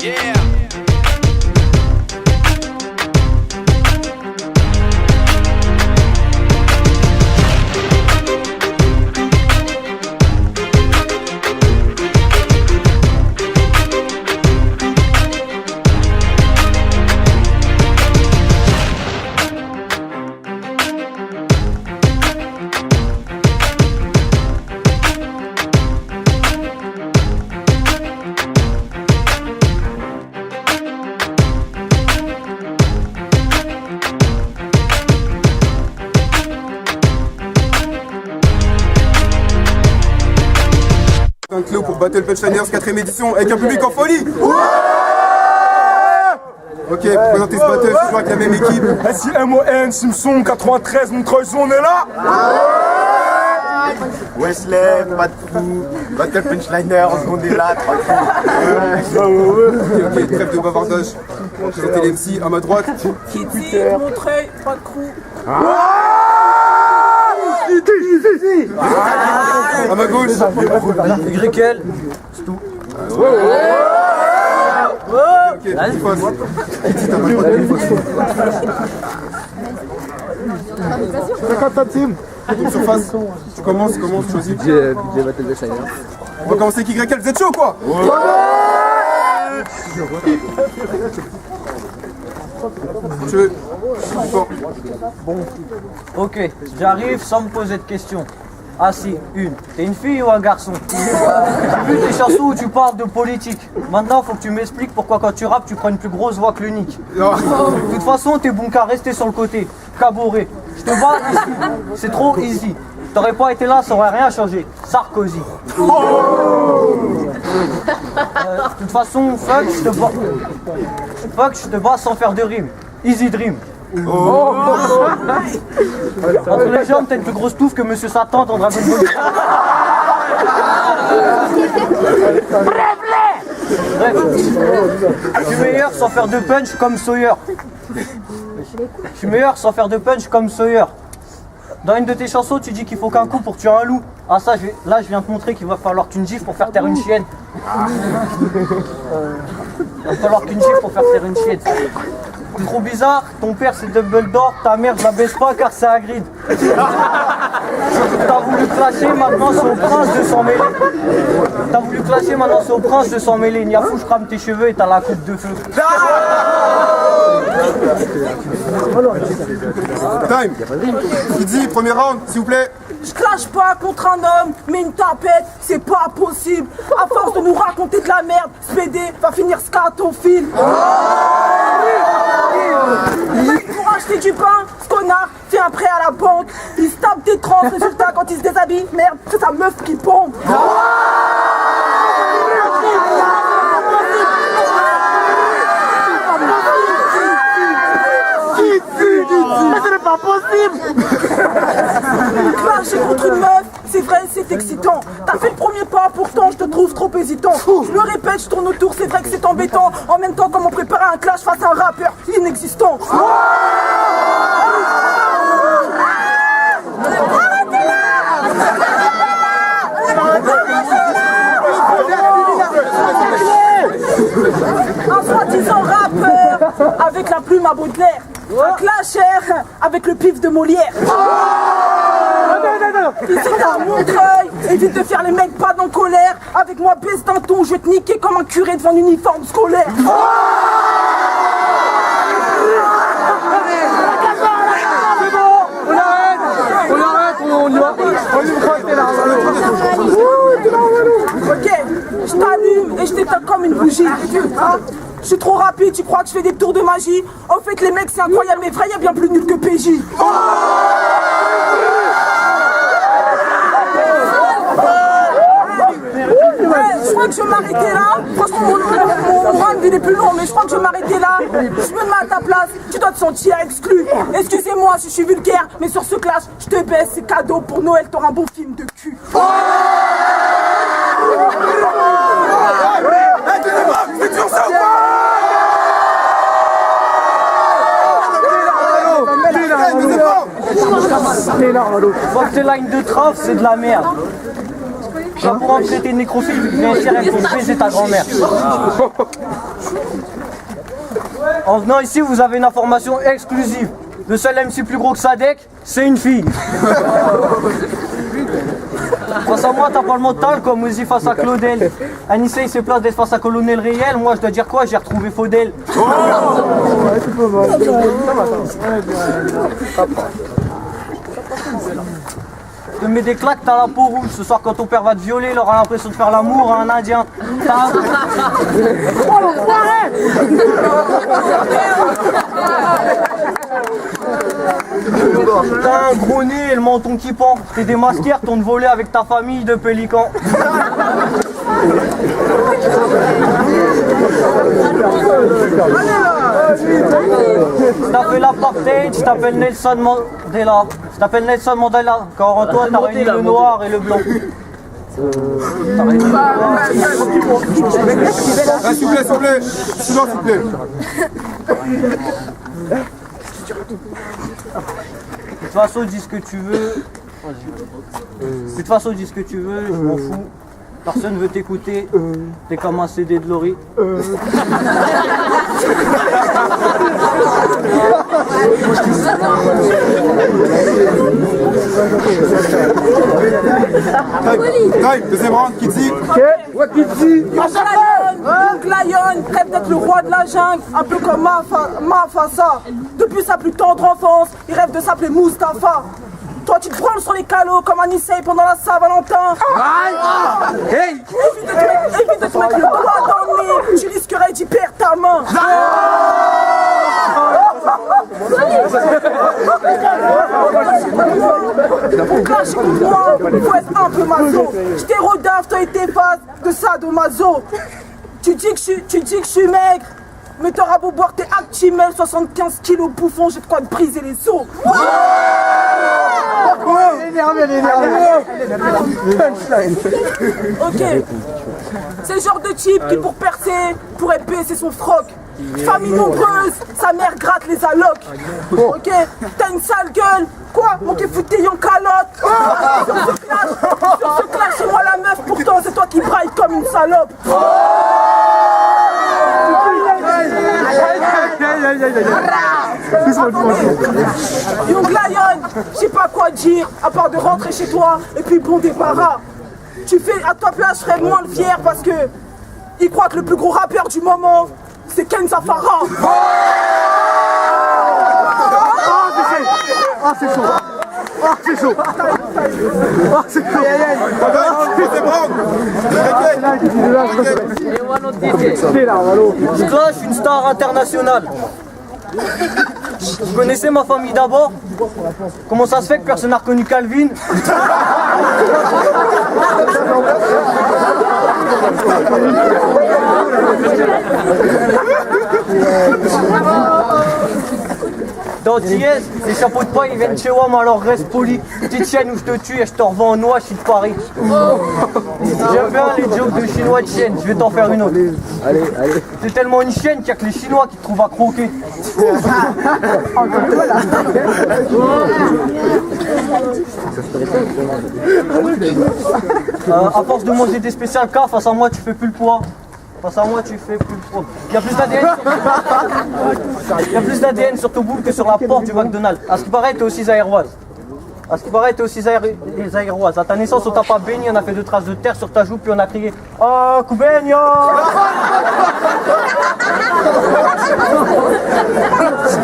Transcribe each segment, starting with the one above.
Yeah. Un clou pour Battle Punchliners 4ème édition avec un public en folie. Ouais. Ok, pour présenter ce battle, je suis avec la même équipe. SIMON, Simpson, 93, Montreuil, on est là. Wesley, pas de fou, Battle Punchliners, on est là, Ok, trêve de bavardage. On va présenter les MC à ma droite. Kitty, Montreuil, pas de crew. À ma gauche. YL. C'est tout. Ok, petite face. Petite à ma droite. Donc surface, tu commences, tu choisis. Budget Battle de Shiner. On va commencer avec YL, vous êtes chaud quoi? Tu veux? Ok, j'arrive sans me poser de questions. Ah si, une. T'es une fille ou un garçon? J'ai vu tes chansons où tu parles de politique. Maintenant, faut que tu m'expliques pourquoi quand tu rappes, tu prends une plus grosse voix que l'unique. De toute façon, t'es bon qu'à rester sur le côté. Caboret. Je te bats ici. C'est trop easy. T'aurais pas été là, ça aurait rien changé. Sarkozy. De toute façon, fuck, je te bats. Fuck, je te bats sans faire de rime. Easy dream. Entre les jambes, t'as une plus grosse touffe que Monsieur Satan dans Dragon Ball. Bref, je suis meilleur sans faire de punch comme Sawyer. Je suis meilleur sans faire de punch comme Sawyer. Dans une de tes chansons, tu dis qu'il faut qu'un coup pour tuer un loup. Ah ça, là je viens te montrer qu'il va falloir qu'une gifle pour faire taire une chienne. Il va falloir qu'une gifle pour faire taire une chienne. C'est trop bizarre, ton père c'est Dumbledore, ta mère je la baisse pas car c'est Hagrid. T'as voulu clasher, maintenant c'est au prince de s'en mêler. T'as voulu clasher, maintenant c'est au prince de s'en mêler. Niafou, je crame tes cheveux et t'as la coupe de feu. Time. Kidzy, premier round, s'il vous plaît. Je clash pas contre un homme, mais une tapette, c'est pas possible. À force de nous raconter de la merde, ce PD va finir scatophile. Pour acheter du pain, ce connard fait un prêt à la banque. Il se tape des trans, résultat quand il se déshabille, merde, c'est sa meuf qui pompe. Mais ce n'est pas possible. Clasher contre une meuf, c'est vrai, c'est excitant. T'as fait le premier pas, pourtant je te trouve trop hésitant. Je me répète, je tourne autour, c'est vrai que c'est embêtant. En même temps, comment préparer un clash face à un rappeur inexistant. Un soi-disant rappeur avec la plume à Baudelaire. Un clasher avec le pif de Molière. Ici t'as un Montreuil, évite de faire les mecs pas en colère. Avec moi baisse d'un ton, je vais te niquer comme un curé devant un uniforme scolaire. On y va. On y va. Ok, je t'allume et je t'éteins comme une bougie. Hein? Je suis trop rapide, tu crois que je fais des tours de magie? En fait les mecs c'est incroyable mais vrai, y'a bien plus nul que PJ. Je crois que je vais m'arrêter là. Franchement mon round il est plus long mais je crois que je vais m'arrêter là. Je me mets à ta place, tu dois te sentir exclu. Excusez-moi si je suis vulgaire, mais sur ce clash, je te baisse, c'est cadeau pour Noël, t'auras un bon film de cul. Faut que tes lines de traf, c'est de la merde. Ça pour me traiter de nécrophile, vu que bien sûr, elle pour baiser ta grand-mère. En venant ici, vous avez une information exclusive. Le seul MC plus gros que Sadek, c'est une fille. Face à moi, t'as pas le mental comme Uzi face à Claudel. Anissa, il se place d'être face à Colonel Réel. Moi, je dois dire quoi? J'ai retrouvé Faudel. Je te mets des claques, t'as la peau rouge. Ce soir, quand ton père va te violer, il aura l'impression de faire l'amour à un Indien. T'as un gros nez et le menton qui pend. T'es démasqué, retourne voler avec ta famille de pélicans. T'as fait l'apartheid, je t'appelle Nelson Mandela. Je t'appelle Nelson Mandela, car en toi t'as réuni le noir et le blanc. S'il vous plaît, silence s'il vous plaît. De toute façon, dis ce que tu veux. De toute façon, dis ce que tu veux, je m'en fous. Personne veut t'écouter. T'es comme un CD de Laurie. Time, deuxième round, Kitsi. Ouais, qui dit? Young Lion rêve d'être le roi de la jungle, un peu comme Mafasa. Depuis sa plus tendre enfance, il rêve de s'appeler Mustapha. Toi tu te branles sur les calots comme un Issei pendant la Saint-Valentin. Hey! Évite de te mettre le doigt dans le nez, tu risquerais d'y perdre ta main. Pour clasher contre moi, faut être un peu maso. Je t'ai rodave, toi et tes phases de sadomaso. Tu dis que je suis maigre, mais t'auras beau boire tes Actimel, 75 kilos bouffon, j'ai de quoi te briser les os. Ok, c'est le genre de type qui pour percer pourrait baisser son froc. Famille nombreuse, sa mère gratte les allocs. Ok, t'as une sale gueule. Quoi? Mon qui fout tes en calotte. Sur ce clash, c'est moi la meuf, pourtant c'est toi qui braille comme une salope. Young Lion, je sais pas quoi dire, à part de rentrer chez toi et puis bon débarras. Tu fais, à ta place, je serais moins le fier parce que il croit que le plus gros rappeur du moment, c'est Kenza Farah. Ah, c'est chaud! Ah, c'est chaud! Ah, c'est chaud! Je clash une star internationale. Vous connaissez ma famille d'abord? Comment ça se fait que personne n'a reconnu Calvin? Dans Diez, les chapeaux de paille ils viennent chez WAM, alors reste poli. Petite chienne où je te tue et je te revends en noix, je suis de Paris. J'aime bien les jokes de chinois de chienne, je vais t'en faire une autre. Allez. C'est tellement une chienne qu'il n'y a que les Chinois qui te trouvent à croquer. À force de manger des spéciales K, face à moi tu fais plus le poids. Face à moi tu fais plus le poids. Il y a plus d'ADN. Il y a plus d'ADN sur ton boule que sur la porte du McDonald's. À ce qui paraît, t'es aussi zaïroise. À ce qui paraît, t'es aussi zaïroise. À ta naissance, on t'a pas baigné, on a fait 2 traces de terre sur ta joue, puis on a crié « Oh, Koubenia !» S'il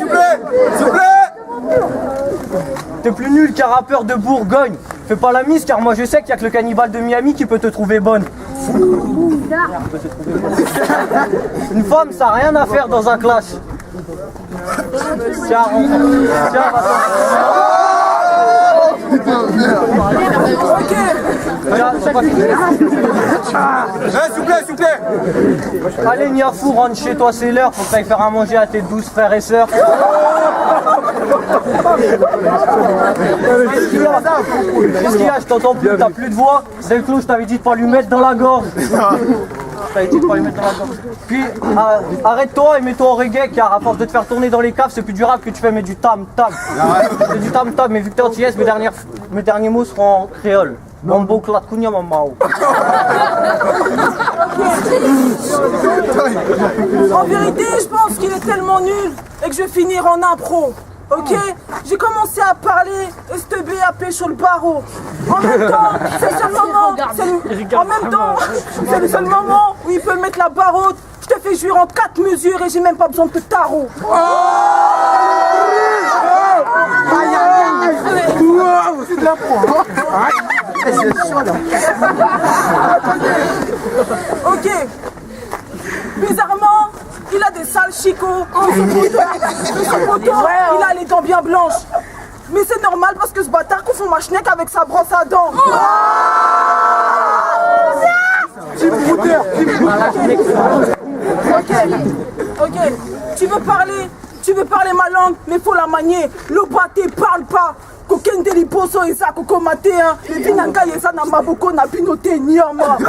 vous plaît. T'es plus nul qu'un rappeur de Bourgogne. Fais pas la mise car moi je sais qu'il y a que le cannibale de Miami qui peut te trouver bonne. Une femme ça n'a rien à faire dans un clash. Tiens, Ok, c'est pas fini. S'il vous plaît. Allez Niafou, rentre chez toi, c'est l'heure, faut que t'ailles faire à manger à tes 12 frères et sœurs. Qu'est-ce qu'il y a? Je t'entends plus, t'as plus de voix. C'est le clou, je t'avais dit de pas lui mettre dans la gorge. t'as été pour les mettre dans la cave. Puis arrête-toi et mets-toi au reggae car à force de te faire tourner dans les caves, c'est plus du rap que tu fais mais du tam-tam. C'est du tam-tam, mais vu que t'es anti-yes, mes derniers mots seront en créole. Mambo klat kunya mamao. En vérité, je pense qu'il est tellement nul et que je vais finir en impro. Ok, j'ai commencé à parler STB à pécho le barreau. En même temps, c'est le seul moment. C'est le seul moment où il peut mettre la barre haute. Je te fais jouer en 4 mesures et j'ai même pas besoin de te tarot. C'est de l'impro. Ok. Bizarrement, il a des sales chicots. Son poteau, il a les dents bien blanches. Mais c'est normal parce que ce bâtard confond ma schneck avec sa brosse à dents. Ok. Tu veux parler ma langue, mais faut la manier. Le pâté parle pas. Coquin deliposo et ça, coco maté, hein. Les vinanga et ça, n'a maboko, n'a pinoté, niama.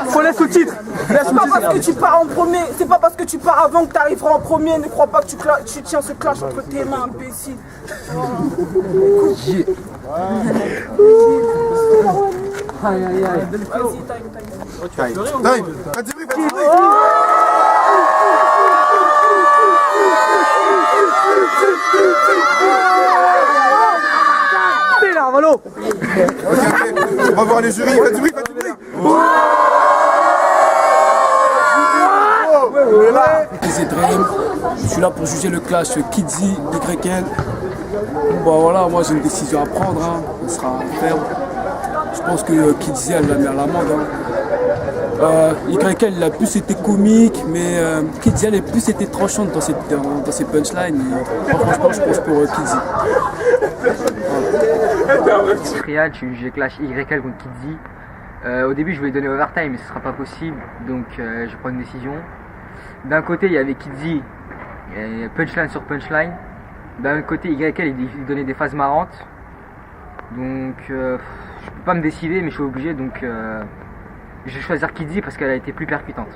Faut les sous-titres. C'est pas parce que tu pars en premier, c'est pas parce que tu pars avant que tu arriveras en premier. Ne crois pas que tu tiens ce clash entre tes mains, imbécile. Aïe aïe aïe. Vas-y, Time. Fatibri. T'es là, Valo. Ok. On va voir les jurys. Fatibri. C'est Dream. Je suis là pour juger le clash Kidzi, YL. Bon voilà, moi j'ai une décision à prendre, hein. On sera ferme. Je pense que Kidzi elle l'a mis à l'amende. Hein. YL il a plus été comique, mais Kidzi elle a plus été tranchante dans ses punchlines. Franchement je pense pour Kidzi. Trial, je juge clash YL contre Kidzi. Au début je voulais donner overtime mais ce sera pas possible, donc je prends une décision. D'un côté il y avait Kidzi, punchline sur punchline. D'un côté YL il donnait des phases marrantes. Donc je peux pas me décider mais je suis obligé, donc je vais choisir Kidzi parce qu'elle a été plus percutante.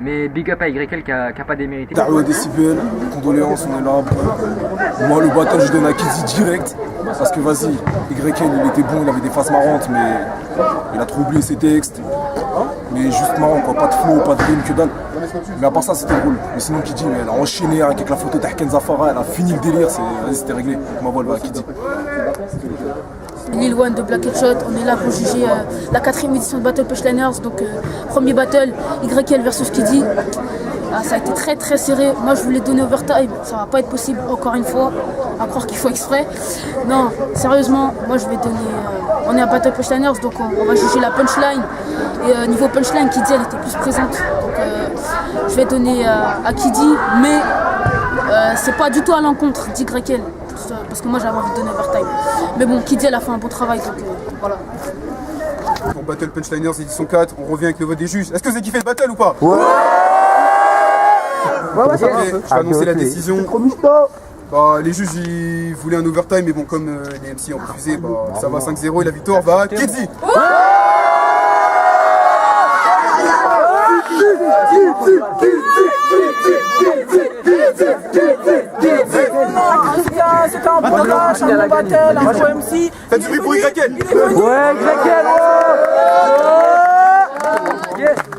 Mais big up à YL qui a pas démérité. Dario Décibel, condoléances, on est là. Moi le battle je donne à Kidzi direct. Parce que vas-y, YL il était bon, il avait des phases marrantes mais il a trop oublié ses textes. Mais juste marrant quoi, pas de flow, pas de rime, que dalle. Mais à part ça c'était drôle. Mais sinon Kidzi elle a enchaîné avec la photo d'Ahken Zafara, elle a fini le délire, c'était réglé. Ma voix va à Kidzi. Lil One de Black Headshot, on est là pour juger la 4ème édition de Battle Punchliners, donc premier battle YL versus Kidzi. Ça a été très très serré, moi je voulais donner overtime, ça va pas être possible encore une fois, à croire qu'il faut exprès. Non, sérieusement, moi je vais donner, on est à Battle Punchliners donc on va juger la punchline. Et niveau punchline, Kidzi elle était plus présente, donc je vais donner à Kidzi, mais c'est pas du tout à l'encontre d'YL. Parce que moi j'avais envie de donner overtime. Mais bon, Kidzi elle a fait un bon travail, donc voilà. Pour Battle Punchliners édition 4, on revient avec le vote des juges. Est-ce que vous avez kiffé le battle ou pas? Ouais, ça va. Je vais annoncer la décision. Bah, les juges ils voulaient un overtime, mais bon, comme les MC ont refusé, bah, ça va 5-0 et la victoire va à Kidzi. C'était un bon clash, un bon battle, un bon MC. T'as du bruit pour YL? Ouais,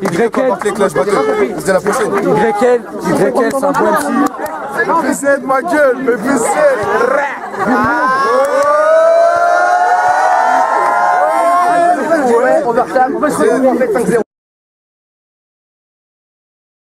YL. Porte les clash battle. On se dit à la prochaine. YL, c'est un bon MC. P7 ma gueule, mais P7. Overtime, on peut se retrouver en fait 5-0.